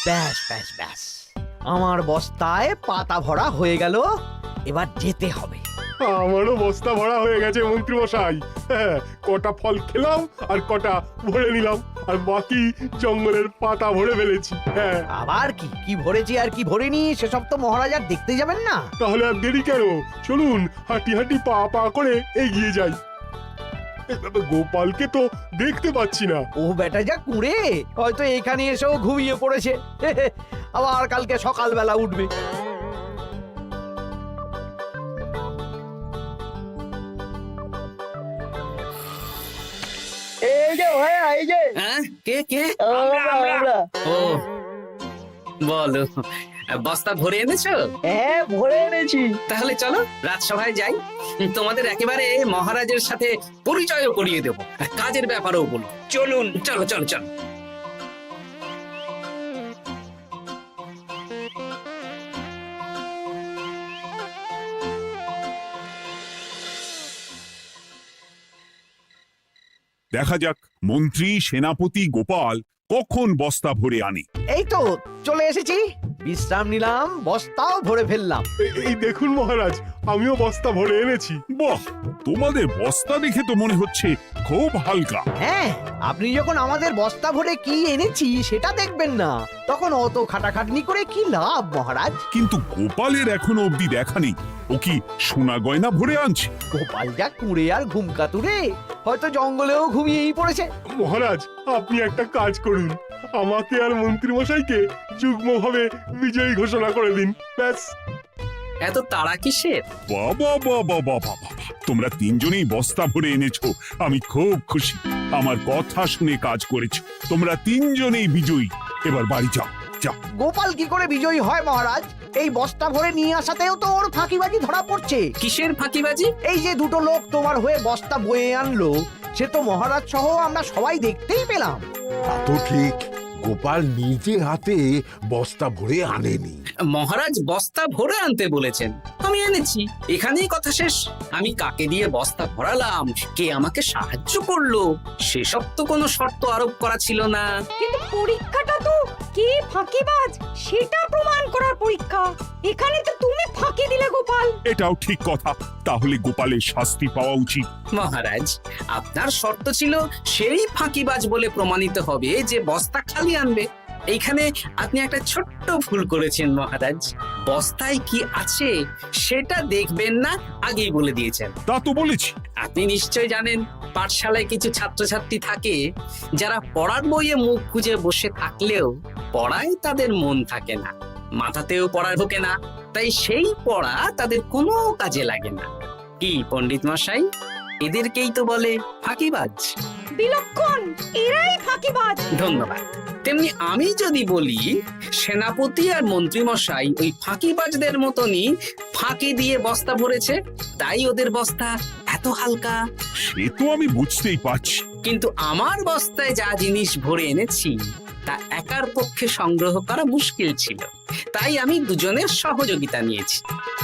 ব্যাস ব্যাস ব্যাস, আমার বস্তায় পাতা ভরা হয়ে গেল, এবার যেতে হবে। আমারও বস্তা ভরা হয়ে গেছে মন্ত্রী মশাই। হ্যাঁ, কটা ফল খেলাম আর কটা ভরে নিলাম, আর বাকি জঙ্গলের পাতা ভরে ফেলেছি। হ্যাঁ, আবার কি কি ভরেছি আর কি ভরিনি সেসব তো মহারাজ আর দেখতে যাবেন না। তাহলে আর দেরি কেন, চলুন হাঁটি হাঁটি পা পা করে এগিয়ে যাই। গোপালকে তো দেখতে পাচ্ছি না। ও বেটা যা কুঁড়ে, হয়তো এখানে এসেও ঘুমিয়ে পড়েছে। আবার কালকে সকালবেলা উঠবে। এই যে ভাই, এই যে। হ্যাঁ, কে কে? আমরা। ও বলো, বস্তা ভরে এনেছো? হ্যাঁ, ভরে এনেছি। তাহলে চলো রাজসভায় যাই, তোমাদের একেবারে মহারাজের সাথে পরিচয়ও করিয়ে দেবো, কাজের ব্যাপারেও বলবো। চলুন। চলো চলো চলো। দেখা যাক মন্ত্রী সেনাপতি গোপাল কখন বস্তা ভরে আনে। এই তো চলে এসেছি, বিশ্রাম নিলাম, বস্তাও ভরে ফেললাম। এই দেখুন মহারাজ, আমিও বস্তা ভরে এনেছি। বাহ, তোমাদের বস্তা দেখে তো মনে হচ্ছে খুব হালকা। হ্যাঁ, আপনি যখন আমাদের বস্তা ভরে কি এনেছি সেটা দেখবেন না, তখন অত খাটাখাটনি করে কি লাভ মহারাজ। কিন্তু গোপালের এখনো অবধি দেখা নেই, ও কি সোনা গয়না ভরে আনছে? গোপাল যা কুঁড়ে আর ঘুমকাতুরে, হয়তো জঙ্গলেও ঘুমিয়েই পড়েছে। মহারাজ, আপনি একটা কাজ করুন, আমাকে আর মন্ত্রী মশাইকে যুগ্মভাবে বিজয়ী ঘোষণা করে দিন, ব্যাস। এত তাড়া কিসের? বাবা বাবা বাবা বাবা, তোমরা তিনজনেই বস্তা ভরে এনেছো, আমি খুব খুশি। আমার কথা শুনে কাজ করেছো, তোমরা তিনজনেই বিজয়ী। এবার বাড়ি যাও, যাও। গোপাল কি করে বিজয়ী হয় মহারাজ? এই বস্তা ভরে নিয়ে আসাতেও তো ওর ফাঁকিবাজি ধরা পড়ছে। কিসের ফাঁকিবাজি? এই যে দুটো লোক তোমার হয়ে বস্তা বয়ে আনলো, সে তো মহারাজ সহ আমরা সবাই দেখতেই পেলাম। তা তো ঠিক, গোপাল নিজে হাতে বস্তা ভরে আনেনি। মহারাজ বস্তা ভরে আনতে বলেছেন, আমি এনেছি, এখানেই কথা শেষ। আমি কাকে দিয়ে বস্তা ভরালাম, কে আমাকে সাহায্য করলো, সেসব তো কোনো শর্ত আরোপ করা ছিল না। কিন্তু পরীক্ষাটা তো কে ফাঁকিবাজ সেটা প্রমাণ করার পরীক্ষা। এখানে তো তুমি ফাঁকি দিলে গোপাল। এটাও ঠিক কথা, তাহলে গোপালের শাস্তি পাওয়া উচিত। মহারাজ, আপনার শর্ত ছিল সেই ফাঁকিবাজ বলে প্রমাণিত হবে যে বস্তা খালি আনবে। এইখানে আপনি একটা ছোট্ট ভুল করেছেন মহারাজ, বস্তায় কি আছে সেটা দেখবেন না আগেই বলে দিয়েছেন। তা তো বলেছি। আপনি নিশ্চয় জানেন, পাঠশালায় কিছু ছাত্রছাত্রী থাকে যারা পড়ার বইয়ে মুখ গুজে বসে থাকলেও পড়ায় তাদের মন থাকে না, মাথাতেও পড়া ঢোকে না, তাই সেই পড়া তাদের কোনো কাজে লাগে না। কি পণ্ডিত মশাই, এদেরকেই তো বলে ফাঁকিবাজ। বিলক্ষণ, এরাই ফাঁকিবাজ। ধন্যবাদ। তেমনি আমি যদি বলি সেনাপতি আর মন্ত্রী মশাই ওই ফাঁকিবাজদের মতনই ফাঁকি দিয়ে বস্তা ভরেছে, তাই ওদের বস্তা এত হালকা। সে তো আমি বুঝতেই পারছি। কিন্তু আমার বস্তায় যা জিনিস ভরে এনেছি তা একার পক্ষে সংগ্রহ করা মুশকিল ছিল, তাই আমি দুজনের সহযোগিতা নিয়েছি।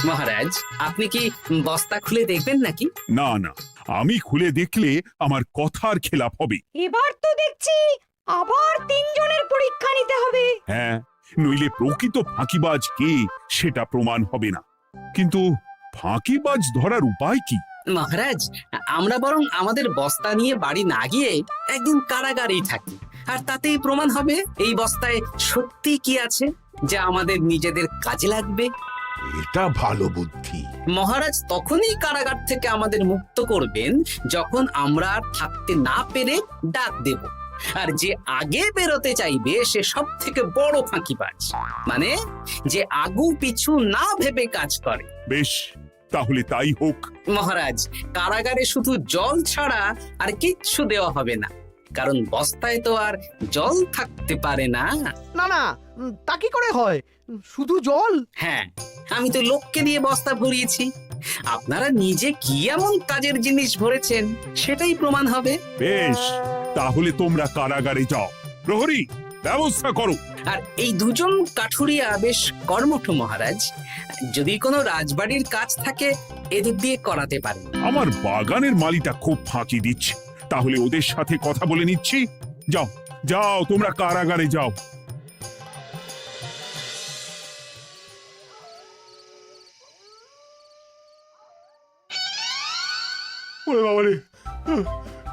মহারাজ, আপনি কি বস্তা খুলে দেখবেন নাকি? না না, আমি খুলে দেখলে আমার কথার খেলাপ হবে। এবার তো দেখছি আবার তিনজনের পরীক্ষা নিতে হবে। হ্যাঁ, নইলে প্রকৃত ফাঁকিবাজ কে সেটা প্রমাণ হবে না। কিন্তু ফাঁকিবাজ ধরার উপায় কি? মহারাজ, আমরা বরং আমাদের বস্তা নিয়ে বাড়ি না গিয়ে একদিন কারাগারেই থাকি, আর তাতেই প্রমাণ হবে এই বস্তায় সত্যি কি আছে যা আমাদের নিজেদের কাজে লাগবে। এটা ভালো বুদ্ধি। মহারাজ তখনই কারাগার থেকে আমাদের মুক্ত করবেন যখন আমরা আর থাকতে না পেরে ডাক দেব, আর যে আগে বেরোতে চাইবে সে সব থেকে বড় ফাঁকিবাজ, মানে যে আগু পিছু না ভেবে কাজ করে। বেশ, তাহলে তাই হোক। মহারাজ, কারাগারে শুধু জল ছাড়া আর কিচ্ছু দেওয়া হবে না, কারণ বস্তায় তো আর জল থাকতে পারে না। না না, তা কি করে হয়? শুধু জল? হ্যাঁ, আমি তো লোককে দিয়ে বস্তা ভরিয়েছি, আপনারা নিজে কি এমন কাজের জিনিস ভরেছেন সেটাই প্রমাণ হবে। বেশ, তাহলে তোমরা কারাগারে যাও, প্রহরী ব্যবস্থা করো। আর এই দুজন কাঠুরিয়া বেশ কর্মঠ মহারাজ, যদি কোনো রাজবাড়ির কাজ থাকে এদের দিয়ে করাতে পারে। আমার বাগানের মালিটা খুব ফাঁকি দিচ্ছে, তাহলে ওদের সাথে কথা বলে নিচ্ছি। যাও যাও, তোমরা কারাগারে যাও। ওরে বাবা রে,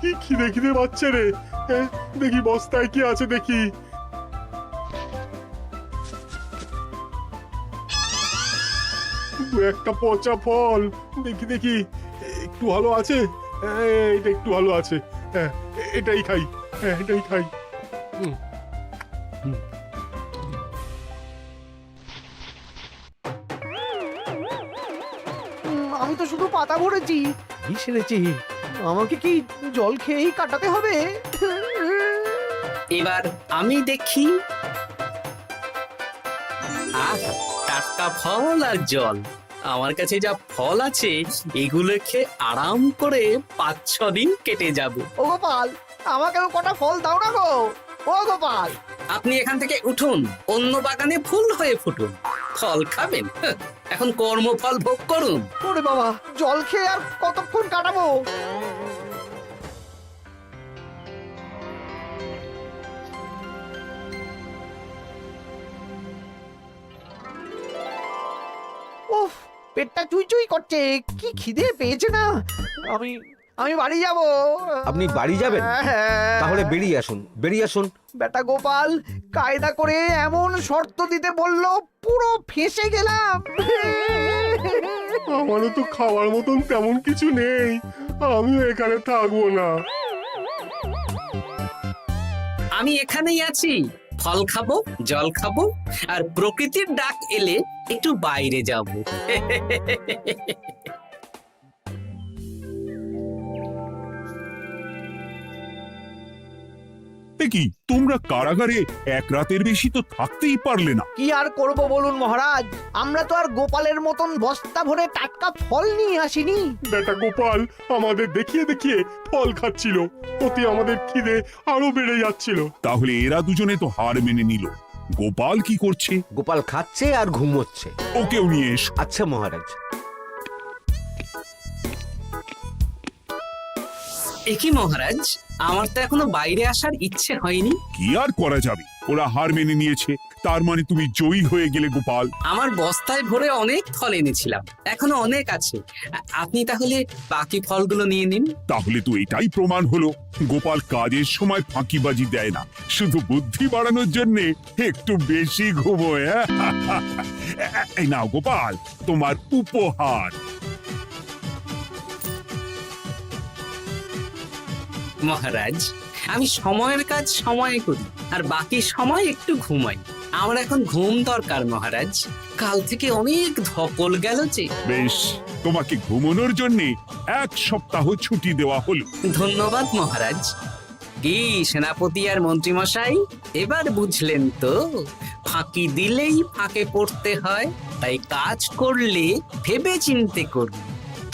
কি খিদে খিদে পাচ্ছে রে। দেখি বস্তায় কি আছে দেখি। একটা পচা ফল, দেখি দেখি একটু ভালো আছে। এটা একটু ভালো আছে, এটাই খাই, এটাই খাই। আমি তো শুধু পাতা ভরেছি, কি সেরেছি? আমাকে কি জল খেয়েই কাটাতে হবে? এবার আমি দেখি। আহ, টাটকা ফল আর জল। আমার কাছে যা ফল আছে এগুলো খেয়ে আরাম করে 5-6 দিন কেটে যাবে। ও গোপাল, আমাকেও কটা ফল দাও না গো। ও গোপাল, আপনি এখান থেকে উঠুন, অন্য বাগানে ফুল হয়ে ফুটুন। ফল খাবেন, এখন কর্মফল ভোগ করুন। ওরে বাবা, জল খেয়ে আর কতক্ষণ কাটাবো? পেটটা চুই চুই করছে, কি খিদে পেয়েছে না। আমি আমি বাড়ি যাব। আপনি বাড়ি যাবেন? হ্যাঁ। তাহলে বেরিয়ে আসুন, বেরিয়ে আসুন। বেটা গোপাল কায়দা করে এমন শর্ত দিতে বললো, পুরো ফেঁসে গেলাম। আমারও তো খাওয়ার মতন তেমন কিছু নেই, আমিও এখানে থাকবো না। আমি এখানেই আছি, ফল খাবো, জল খাবো, আর প্রকৃতির ডাক এলে একটু বাইরে যাব। কি তোমরা কারাগারে এক রাতের বেশি তো থাকতেই পারলে না? কি আর করব বলুন মহারাজ, আমরা তো আর গোপালের মতন বস্তা ভরে টাটকা ফল নিয়ে আসিনি। বেটা গোপাল আমাদের দেখিয়ে দেখিয়ে ফল খাচ্ছিল, অতি আমাদের খিদে আরো বেড়ে যাচ্ছিল। তাহলে এরা দুজনে তো হার মেনে নিল। গোপাল কি করছে? গোপাল খাচ্ছে আর ঘুমোচ্ছে। ওকেও নিয়ে এসো। আচ্ছা মহারাজ। একই মহারাজ, আমার তো এখনো বাইরে আসার ইচ্ছে হয়নি। কি আর করা যাবে, ওরা হার মেনে নিয়েছে, তার মানে তুমি জয়ী হয়ে গেলে গোপাল। আমার বস্তায় ভরে অনেক ফল এনেছিলাম, এখনো অনেক আছে। আপনি তাহলে বাকি ফলগুলো নিয়ে নিন। তাহলে তো এটাই প্রমাণ হলো গোপাল কাজের সময় ফাঁকিবাজি দেয় না, শুধু বুদ্ধি বাড়ানোর জন্য একটু বেশি ঘুমোয়। এই নাও গোপাল, তোমার উপহার। মহারাজ, আমি সময়ের কাজ সময়ে করি আর বাকি সময় একটু ঘুমাই। আমার এখন ঘুম দরকার মহারাজ, কাল থেকে অনেক ধকল গেল যে। বেশ, তোমাকে ঘুমানোর জন্য 1 সপ্তাহ ছুটি দেওয়া হলো। ধন্যবাদ মহারাজ। কি সেনাপতি আর মন্ত্রী মশাই, এবার বুঝলেন তো, ফাঁকি দিলেই ফাঁকে পড়তে হয়, তাই কাজ করলে ভেবে চিন্তে করুন।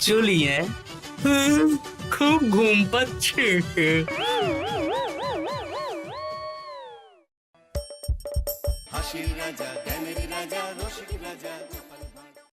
চলি। খুব ঘুম পাচ্ছে। হাসির রাজা